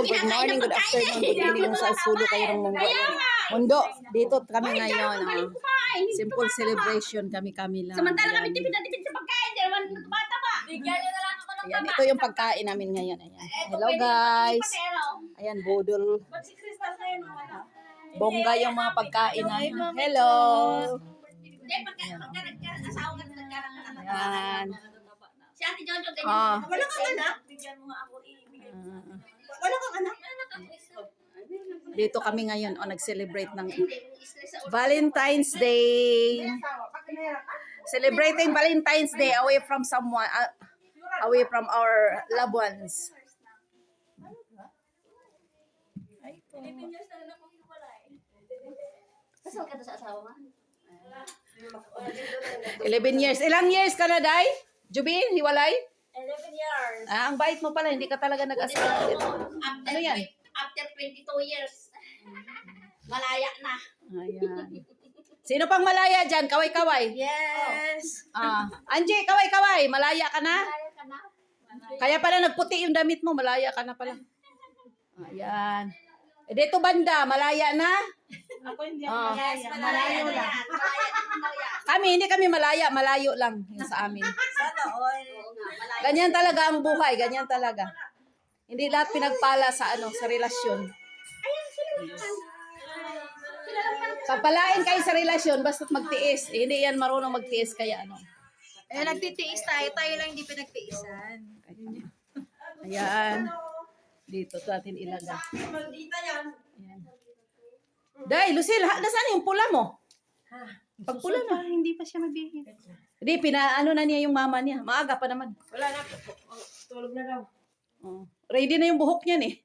good morning, good afternoon, good evening sa sulo kayo ng mundo. Dito kami ngayon. Simple celebration kami lang. Samantala kami tipid na tipid sa pagkain. Di naman bata pa. Bigyan nyo na lang ako ng Ayan, ito yung pagkain namin ngayon. Ayan. Hello guys. Ayan, budol. Bongga yung mga pagkain namin. Hello. Ayan. Si Ate Jojo, ganyan. Wala kang anak? Bigyan mo nga ako Wala kang anak? Dito kami ngayon nag-celebrate ng Valentine's Day. Celebrating Valentine's Day away from someone, away from our loved ones. Kasal ka to sa asawa mo? 11 years. Ilang years ka na, Day? Jubin, hiwalay? 11 years. Ang bait mo pala, hindi ka talaga nag-asawa. Ano yan? After 22 years. Malaya na. Ayan. Sino pang malaya dyan? Kaway-kaway. Yes. Angie, kaway-kaway. Malaya ka na? Malaya ka na? Kaya pala nagputi yung damit mo. Malaya ka na pala. Ayan. E dito banda, malaya na? Ako hindi Yes, malaya na yan. Malaya na yan. Kami, hindi kami malaya. Malayo lang yung sa amin. Sana all. Oo nga, malaya. Ganyan talaga ang buhay. Ganyan talaga. Hindi lahat pinagpala sa sa relasyon. Papalain kayo sa relasyon basta't magtiis. Hindi yan marunong magtiis kaya Nagtitiis tayo. Tayo lang hindi pinagtiisan. Ayan. Dito natin ilagay. Maldita yan. Ayan. Day, Lucille, nasaan yung pula mo? Pag pula na. Hindi pa siya mabihit. Hindi, pinaano na niya yung mama niya. Maaga pa naman. Wala na. Tulog na daw. Oh. Ready na yung buhok niyan eh.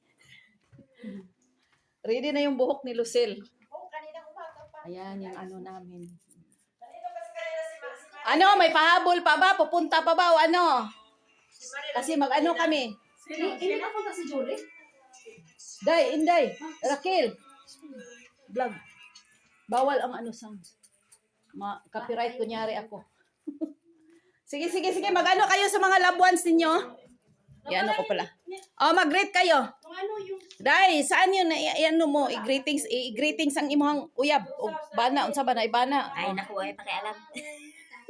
Ready na yung buhok ni Lucille. Kanina umaga pa. Ayan, yung namin. Ano, may pahabol pa ba? Pupunta pa ba o ano? Kasi mag-ano kami. Hindi na punta si Julie? Day, Inday, Raquel. Vlog. Bawal ang sounds. Copyright kunyari ako. Sige. Mag-ano kayo sa mga loved ones ninyo? Yan ko pala. Mag-greet kayo. Day, saan yun? Ano mo? I-greetings ang imong uyab. O bana, unsa ba na ibana? Ay, naku, ay pakialam.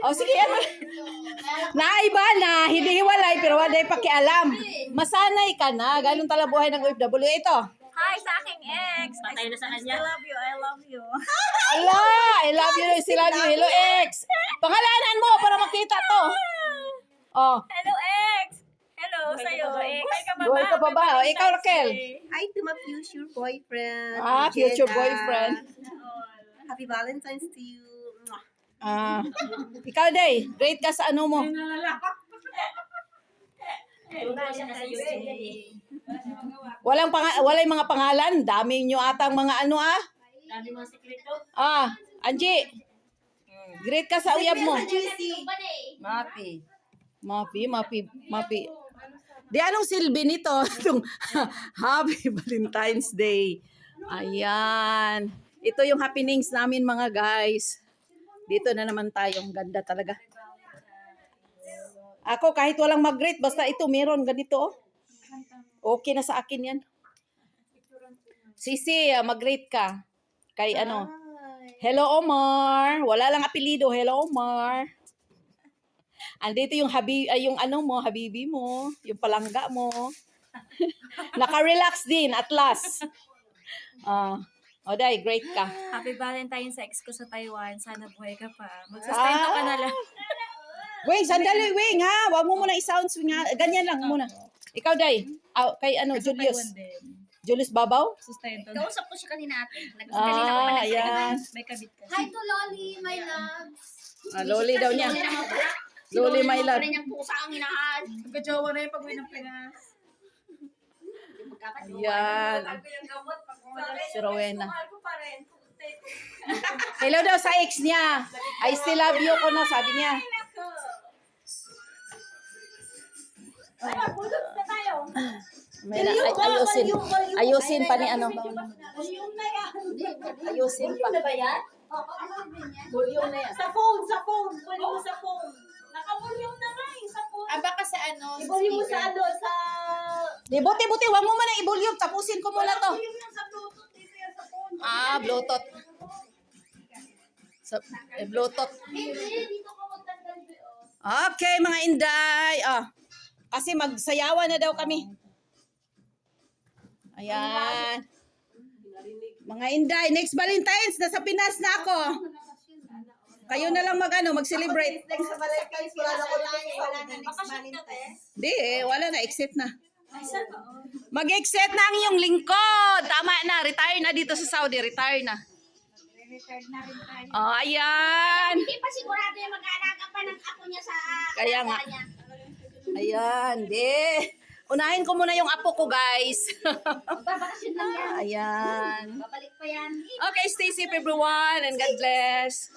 Sige, naiba na, hindi hiwalay, pero waday pakialam. Masanay ka na, ganun tala buhay ng OFW. Ito. Hi sa aking ex. Patay na sa kanya. I love you. Ala, I love you, I love you. Hello, ex. Pangalanan mo para makita to. Hello, ex. Hello, sa'yo. Buhay ka pa ba? Ikaw, Raquel. Hi to my future boyfriend. Future Jenna. boyfriend. Happy Valentine's to you. Ikaw, Day. Great ka sa ano mo. Walay mga pangalan. Dami nyo atang mga Dami mga sekreto. Angie. Great ka sa uyab mo. Mapi. Di anong silbi nito? Itong Happy Valentine's Day. Ayan. Ito yung happenings namin mga guys. Dito na naman tayo. Ang ganda talaga. Ako kahit walang mag-greet, basta ito meron ganito. Okay na sa akin yan. Sisi, mag-greet ka. Kay Hello Omar. Wala lang apelido. Hello Omar. Andito yung habibi mo, yung palangga mo. Naka-relax din at last. Day, great ka. Happy Valentine's ex ko sa Taiwan. Sana buhay ka pa. Magsustento ka na lang. Wing, sandali, Wing, ha? Huwag mo muna i-sound swing, ha? Ganyan lang muna. Ikaw, Day. Kay Julius. Julius Babaw? Sustento. Kausap ko siya kanina ate. Kanina ko pa Ayan. May kabit ka. Hi to Loli, my loves. Loli daw niya. Loli, my love. Niyang pusa ang inahan. Magkajowa na yung pag-uwi ng Pinas. Ayan. Si Rowena. Hello daw sa ex niya. I still love you ko na, sabi niya. Ayusin pa ni Ayusin pa. Volume na yan. Sa phone. Pwede mo sa phone. Naka-volume na nga sa phone. Baka sa Volume mo sa sa... Di, buti, wag mo man ang i-volume yung tapusin ko muna to. Ah, Bluetooth. Bluetooth. Okay, mga Inday. Kasi magsayawan na daw kami. Ayan. Mga Inday, next Valentine's, nasa Pinas na ako. Kayo na lang mag-celebrate. Next sa Valentine's, wala na ko next Valentine's. Di wala na, exit na. Mag-exit na ang iyong lingkod. Tama na, retire na dito sa Saudi, retire na. Retired na rin tayo. Oh, ayan. Hindi pa sigurado yung mag-aalaga pa ng apo niya sa Kaya nga. alaga niya. Ayan, di. Unahin ko muna yung apo ko, guys. Magbabakasyon lang yan. Ayan. Babalik pa yan. Okay, stay safe everyone and God bless.